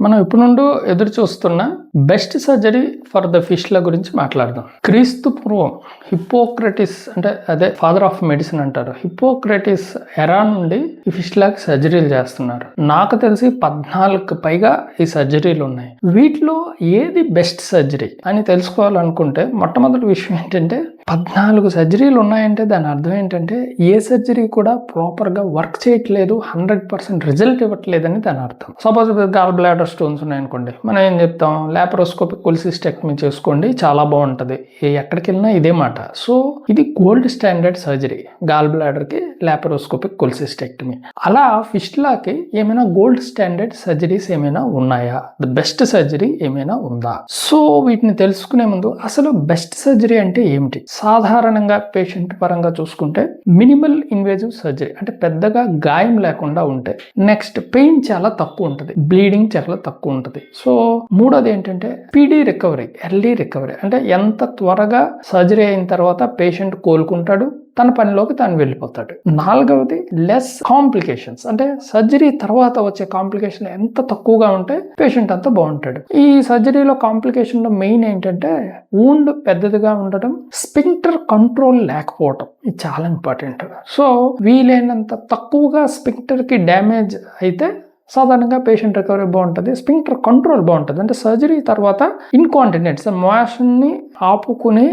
మనం ఇప్పుడు నుండి ఎదురు చూస్తున్న బెస్ట్ సర్జరీ ఫర్ ద ఫిష్ల గురించి మాట్లాడదాం. క్రీస్తు పూర్వం హిప్పోక్రటిస్ అంటే అదే ఫాదర్ ఆఫ్ మెడిసిన్ అంటారు. హిప్పోక్రటిస్ ఎరా నుండి ఈ ఫిష్లకి సర్జరీలు చేస్తున్నారు. నాకు తెలిసి 14కు పైగా ఈ సర్జరీలు ఉన్నాయి. వీటిలో ఏది బెస్ట్ సర్జరీ అని తెలుసుకోవాలనుకుంటే మొట్టమొదటి విషయం ఏంటంటే 14 సర్జరీలు ఉన్నాయంటే దాని అర్థం ఏంటంటే ఏ సర్జరీ కూడా ప్రాపర్గా వర్క్ చేయట్లేదు, 100% రిజల్ట్ ఇవ్వట్లేదని దాని అర్థం. సపోజ్ గాల్ బ్లాడర్ స్టోన్స్ ఉన్నాయనుకోండి, మనం ఏం చెప్తాం, లాప్రోస్కోపిక్ కొలిసిస్టెక్టమీ చేసుకోండి, చాలా బాగుంటుంది. ఎక్కడికి వెళ్ళినా ఇదే మాట. సో ఇది గోల్డ్ స్టాండర్డ్ సర్జరీ, గాల్ బ్లాడర్కి లాప్రోస్కోపిక్ కొలిసిస్టెక్టమీ. అలా ఫిష్లాకి ఏమైనా గోల్డ్ స్టాండర్డ్ సర్జరీస్ ఏమైనా ఉన్నాయా, ద బెస్ట్ సర్జరీ ఏమైనా ఉందా? సో వీటిని తెలుసుకునే ముందు అసలు బెస్ట్ సర్జరీ అంటే ఏమిటి? సాధారణంగా పేషెంట్ పరంగా చూసుకుంటే మినిమల్ ఇన్వేజివ్ సర్జరీ అంటే పెద్దగా గాయం లేకుండా ఉంటే, నెక్స్ట్ పెయిన్ చాలా తక్కువ ఉంటుంది, బ్లీడింగ్ చాలా తక్కువ ఉంటుంది. సో మూడోది ఏంటంటే పీడీ రికవరీ, ఎర్లీ రికవరీ అంటే ఎంత త్వరగా సర్జరీ అయిన తర్వాత పేషెంట్ కోలుకుంటాడు, తన పనిలోకి తాను వెళ్ళిపోతాడు. నాలుగవది లెస్ కాంప్లికేషన్స్ అంటే సర్జరీ తర్వాత వచ్చే కాంప్లికేషన్ ఎంత తక్కువగా ఉంటే పేషెంట్ అంతా బాగుంటాడు. ఈ సర్జరీలో కాంప్లికేషన్ లో మెయిన్ ఏంటంటే వూండ్ పెద్దదిగా ఉండటం, స్పింక్టర్ కంట్రోల్ లేకపోవటం, ఇది చాలా ఇంపార్టెంట్. సో వీలైనంత తక్కువగా స్పింక్టర్ కి డ్యామేజ్ అయితే సాధారణంగా పేషెంట్ రికవరీ బాగుంటుంది, స్పింక్టర్ కంట్రోల్ బాగుంటుంది. అంటే సర్జరీ తర్వాత ఇన్కాంటినెన్స్, మోషన్ని ఆపుకునే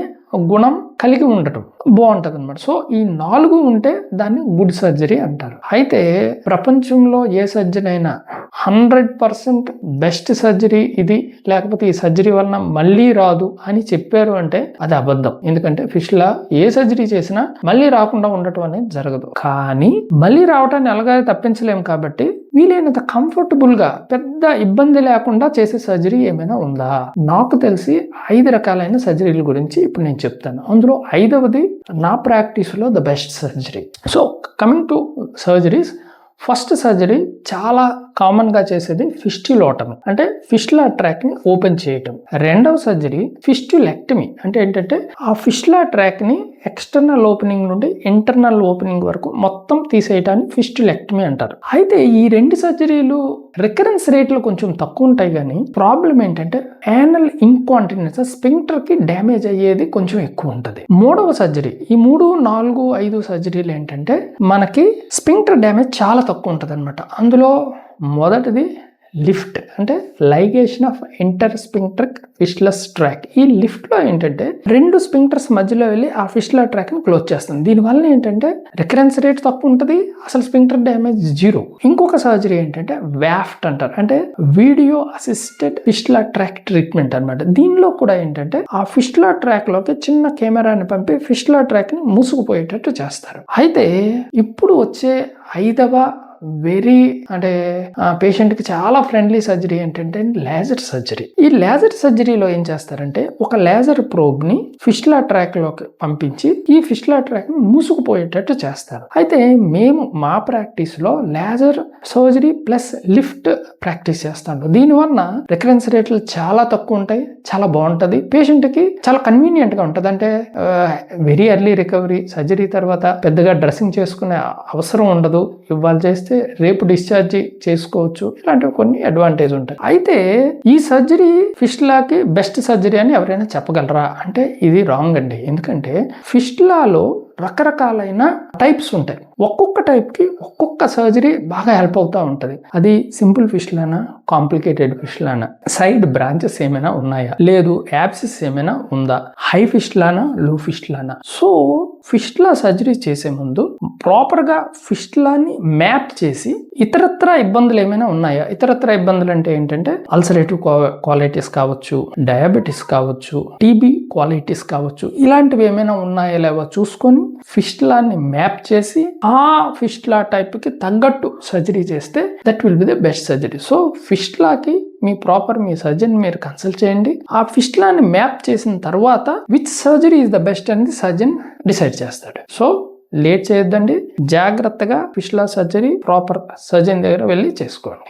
గుణం కలిగి ఉండటం బాగుంటుంది అనమాట. సో ఈ 4 ఉంటే దాన్ని గుడ్ సర్జరీ అంటారు. అయితే ప్రపంచంలో ఏ సర్జరీ అయినా 100% బెస్ట్ సర్జరీ ఇది, లేకపోతే ఈ సర్జరీ వలన మళ్ళీ రాదు అని చెప్పారు అంటే అది అబద్ధం. ఎందుకంటే ఫిష్లా ఏ సర్జరీ చేసినా మళ్ళీ రాకుండా ఉండటం అనేది జరగదు. కానీ మళ్ళీ రావటాన్ని ఎలాగో తప్పించలేము కాబట్టి వీలైనంత కంఫర్టబుల్ గా పెద్ద ఇబ్బంది లేకుండా చేసే సర్జరీ ఏమైనా ఉందా? నాకు తెలిసి 5 రకాలైన సర్జరీల గురించి ఇప్పుడు నేను చెప్తాను. అందులో 5వది నా ప్రాక్టీస్ లో the best surgery. So coming to surgeries, first surgery చాలా కామన్ గా చేసేది ఫిస్టులోటమీ అంటే ఫిస్టులా ట్రాక్ ని ఓపెన్ చేయటం. రెండవ సర్జరీ ఫిస్టులెక్టమీ అంటే ఏంటంటే ఆ ఫిస్టులా ట్రాక్ ని ఎక్స్టర్నల్ ఓపెనింగ్ నుండి ఇంటర్నల్ ఓపెనింగ్ వరకు మొత్తం తీసేయటాన్ని ఫిస్టులెక్టమీ అంటారు. అయితే ఈ 2 సర్జరీలు రికరెన్స్ రేట్లు కొంచెం తక్కువ ఉంటాయి, కానీ ప్రాబ్లం ఏంటంటే యానల్ ఇంకాంటినెన్స్, స్పింక్టర్ కి డ్యామేజ్ అయ్యేది కొంచెం ఎక్కువ ఉంటుంది. మూడవ సర్జరీ, ఈ 3, 4, 5 సర్జరీలు ఏంటంటే మనకి స్పింక్టర్ డ్యామేజ్ చాలా తక్కువ ఉంటుంది అనమాట. అందులో మొదటిది లిఫ్ట్ అంటే ligation of intersphincteric fistulous tract. ఈ లిఫ్ట్ లో ఏంటంటే 2 స్పింక్టర్స్ మధ్యలో వెళ్ళి ఆ ఫిష్లా ట్రాక్ ని క్లోజ్ చేస్తుంది. దీనివల్ల ఏంటంటే రికరెన్స్ రేట్ తక్కువ ఉంటుంది, అసలు స్పింక్టర్ డ్యామేజ్ 0. ఇంకొక సర్జరీ ఏంటంటే వ్యాఫ్ట్ అంటారు, అంటే వీడియో అసిస్టెడ్ ఫిష్లా ట్రాక్ ట్రీట్మెంట్ అనమాట. దీనిలో కూడా ఏంటంటే ఆ ఫిష్లా ట్రాక్ లోకి చిన్న కెమెరాని పంపి ఫిష్లా ట్రాక్ ని మూసుకుపోయేటట్టు చేస్తారు. అయితే ఇప్పుడు వచ్చే 5వ వెరీ అంటే పేషెంట్ కి చాలా ఫ్రెండ్లీ సర్జరీ ఏంటంటే లేజర్ సర్జరీ. ఈ లేజర్ సర్జరీలో ఏం చేస్తారంటే ఒక లేజర్ ప్రోబ్ ని ఫిష్లా ట్రాక్ లోకి పంపించి ఈ ఫిష్లా ట్రాక్ ని మూసుకుపోయేటట్టు చేస్తారు. అయితే మేము మా ప్రాక్టీస్ లో laser surgery plus lift practice చేస్తాము. దీనివల్ల రికరెన్స్ రేట్లు చాలా తక్కువ ఉంటాయి, చాలా బాగుంటది, పేషెంట్ కి చాలా కన్వీనియంట్ గా ఉంటది. అంటే వెరీ ఎర్లీ రికవరీ, సర్జరీ తర్వాత పెద్దగా డ్రెస్సింగ్ చేసుకునే అవసరం ఉండదు, ఇవాళ చేస్తే రేపు డిశ్చార్జ్ చేసుకోవచ్చు, ఇలాంటివి కొన్ని అడ్వాంటేజ్ ఉంటాయి. అయితే ఈ సర్జరీ ఫిష్లాకి బెస్ట్ సర్జరీ అని ఎవరైనా చెప్పగలరా అంటే ఇది రాంగ్ అండి. ఎందుకంటే ఫిష్లాలో రకరకాలైన టైప్స్ ఉంటాయి, ఒక్కొక్క టైప్ కి ఒక్కొక్క సర్జరీ బాగా హెల్ప్ అవుతూ ఉంటుంది. అది సింపుల్ ఫిష్లానా, కాంప్లికేటెడ్ ఫిష్లానా, సైడ్ బ్రాంచెస్ ఏమైనా ఉన్నాయా, లేదు యాబ్సిస్ ఏమైనా ఉందా, హై ఫిష్లానా, లో ఫిష్లానా. సో ఫిష్లా సర్జరీ చేసే ముందు ప్రాపర్ గా ఫిష్లాని మ్యాప్ చేసి ఇతరత్ర ఇబ్బందులు ఏమైనా ఉన్నాయా, ఇతరత్ర ఇబ్బందులు అంటే ఏంటంటే అల్సరేటివ్ క్వాలిటీస్ కావచ్చు, డయాబెటీస్ కావచ్చు, టీబీ క్వాలిటీస్ కావచ్చు, ఇలాంటివి ఏమైనా ఉన్నాయా లేవో చూసుకొని ఫిష్లాని మ్యాప్ చేసి ఆ ఫిష్లా టైప్ కి తగ్గట్టు సర్జరీ చేస్తే that will be the best surgery. So ఫిష్లాకి మీ సర్జన్ మీరు కన్సల్ట్ చేయండి. ఆ ఫిష్లాని మ్యాప్ చేసిన తర్వాత which surgery is the best అనేది సర్జన్ డిసైడ్ చేస్తాడు. సో లేట్ చేయొద్దండి, జాగ్రత్తగా ఫిష్లా సర్జరీ ప్రాపర్ సర్జన్ దగ్గర వెళ్ళి చేసుకోండి.